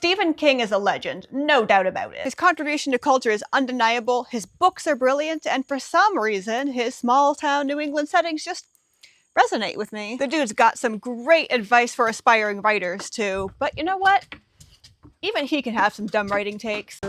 Stephen King is a legend, no doubt about it. His contribution to culture is undeniable, his books are brilliant, and for some reason, his small-town New England settings just resonate with me. The dude's got some great advice for aspiring writers, too. But you know what? Even he can have some dumb writing takes.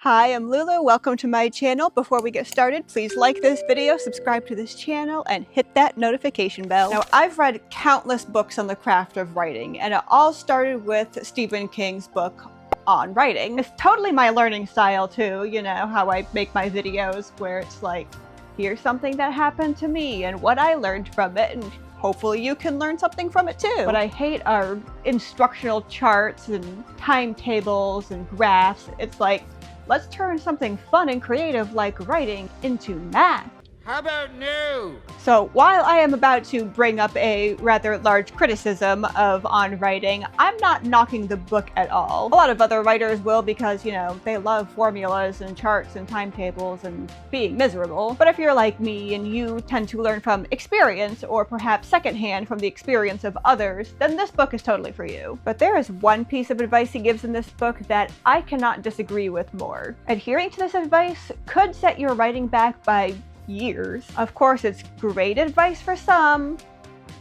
Hi, I'm Lulu. Welcome to my channel. Before we get started, please like this video, subscribe to this channel, and hit that notification bell. Now, I've read countless books on the craft of writing, and it all started with Stephen King's book on writing. It's totally my learning style too, you know, how I make my videos where it's like, here's something that happened to me and what I learned from it, and hopefully you can learn something from it too. But I hate our instructional charts and timetables and graphs. It's like, let's turn something fun and creative like writing into math. How about no? So while I am about to bring up a rather large criticism of On Writing, I'm not knocking the book at all. A lot of other writers will because, you know, they love formulas and charts and timetables and being miserable. But if you're like me and you tend to learn from experience, or perhaps secondhand from the experience of others, then this book is totally for you. But there is one piece of advice he gives in this book that I cannot disagree with more. Adhering to this advice could set your writing back by years. Of course, it's great advice for some,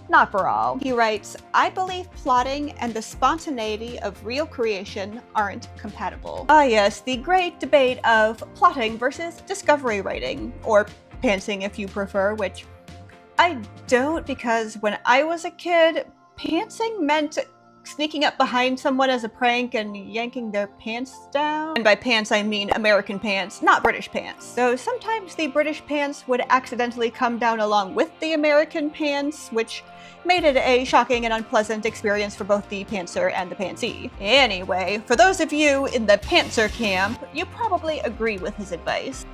not for all. He writes, I believe plotting and the spontaneity of real creation aren't compatible. Ah yes, the great debate of plotting versus discovery writing, or pantsing if you prefer, which I don't, because when I was a kid, pantsing meant sneaking up behind someone as a prank and yanking their pants down. And by pants, I mean American pants, not British pants. So sometimes the British pants would accidentally come down along with the American pants, which made it a shocking and unpleasant experience for both the pantser and the pantsy. Anyway, for those of you in the pantser camp, you probably agree with his advice.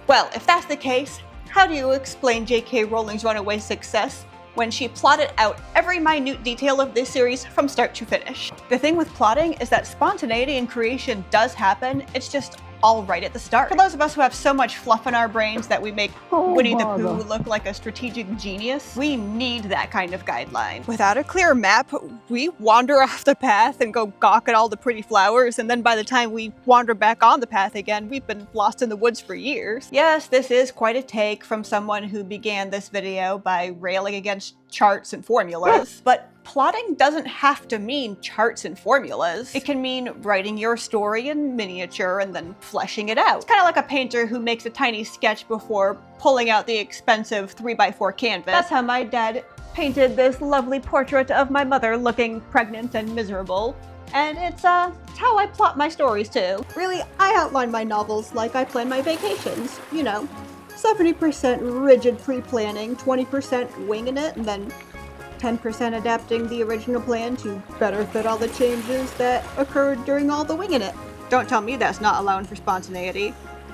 Well, if that's the case, how do you explain J.K. Rowling's runaway success when she plotted out every minute detail of this series from start to finish? The thing with plotting is that spontaneity and creation does happen, it's just all right at the start. For those of us who have so much fluff in our brains that we make Winnie the Pooh look like a strategic genius, we need that kind of guideline. Without a clear map, we wander off the path and go gawk at all the pretty flowers, and then by the time we wander back on the path again, we've been lost in the woods for years. Yes, this is quite a take from someone who began this video by railing against charts and formulas, but plotting doesn't have to mean charts and formulas. It can mean writing your story in miniature and then fleshing it out. It's kind of like a painter who makes a tiny sketch before pulling out the expensive 3x4 canvas. That's how my dad painted this lovely portrait of my mother looking pregnant and miserable. And it's how I plot my stories too. Really, I outline my novels like I plan my vacations, you know. 70% rigid pre-planning, 20% winging it, and then 10% adapting the original plan to better fit all the changes that occurred during all the winging it. Don't tell me that's not allowing for spontaneity.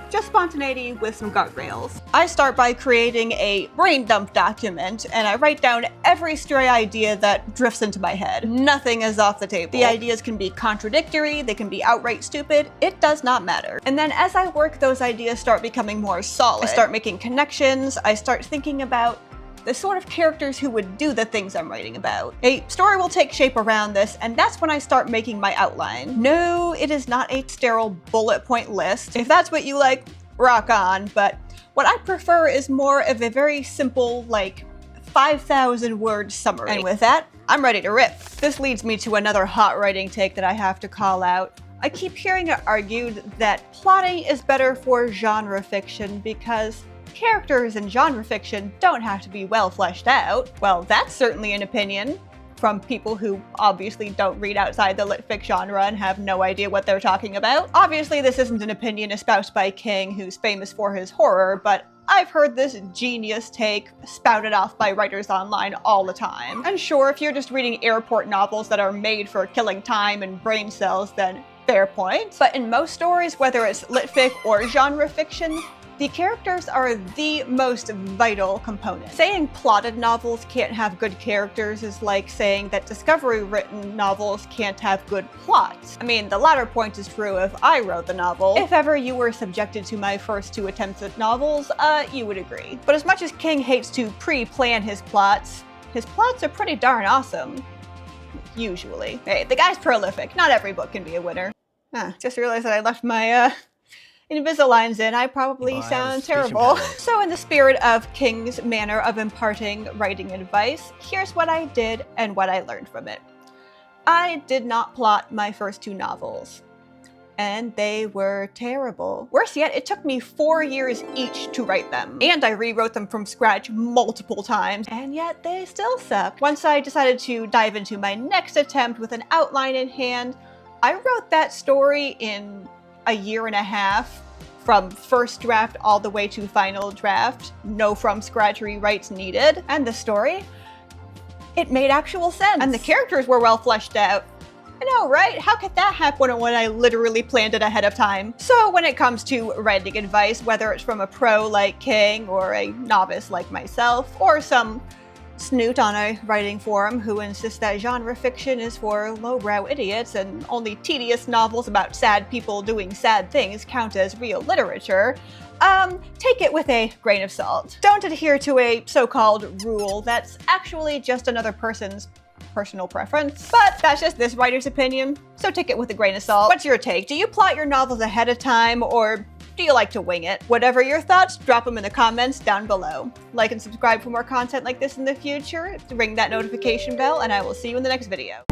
Just spontaneity with some guardrails. I start by creating a brain dump document, and I write down every stray idea that drifts into my head. Nothing is off the table. The ideas can be contradictory, they can be outright stupid, it does not matter. And then as I work, those ideas start becoming more solid. I start making connections, I start thinking about the sort of characters who would do the things I'm writing about. A story will take shape around this, and that's when I start making my outline. No, it is not a sterile bullet point list. If that's what you like, rock on, but what I prefer is more of a very simple, like, 5,000 word summary. And with that, I'm ready to rip. This leads me to another hot writing take that I have to call out. I keep hearing it argued that plotting is better for genre fiction because characters in genre fiction don't have to be well fleshed out. Well, that's certainly an opinion from people who obviously don't read outside the lit fic genre and have no idea what they're talking about. Obviously, this isn't an opinion espoused by King, who's famous for his horror, but I've heard this genius take spouted off by writers online all the time. And sure, if you're just reading airport novels that are made for killing time and brain cells, then fair point. But in most stories, whether it's lit fic or genre fiction, the characters are the most vital component. Saying plotted novels can't have good characters is like saying that discovery-written novels can't have good plots. I mean, the latter point is true if I wrote the novel. If ever you were subjected to my first 2 attempts at novels, you would agree. But as much as King hates to pre-plan his plots, His plots are pretty darn awesome. Usually. Hey, the guy's prolific. Not every book can be a winner. Just realized that I left my Invisaligns in. I probably sound terrible. So in the spirit of King's manner of imparting writing advice, here's what I did and what I learned from it. I did not plot my first 2 novels, and they were terrible. Worse yet, it took me 4 years each to write them, and I rewrote them from scratch multiple times, and yet they still sucked. Once I decided to dive into my next attempt with an outline in hand, I wrote that story in a year and a half, from first draft all the way to final draft. No from scratch rewrites needed. And the story? It made actual sense. And the characters were well fleshed out. I know, right? How could that happen when I literally planned it ahead of time? So when it comes to writing advice, whether it's from a pro like King or a novice like myself, or some snoot on a writing forum who insists that genre fiction is for lowbrow idiots and only tedious novels about sad people doing sad things count as real literature, take it with a grain of salt. Don't adhere to a so-called rule that's actually just another person's personal preference, but that's just this writer's opinion, so take it with a grain of salt. What's your take? Do you plot your novels ahead of time, or do you like to wing it? Whatever your thoughts, drop them in the comments down below. Like and subscribe for more content like this in the future, ring that notification bell, and I will see you in the next video.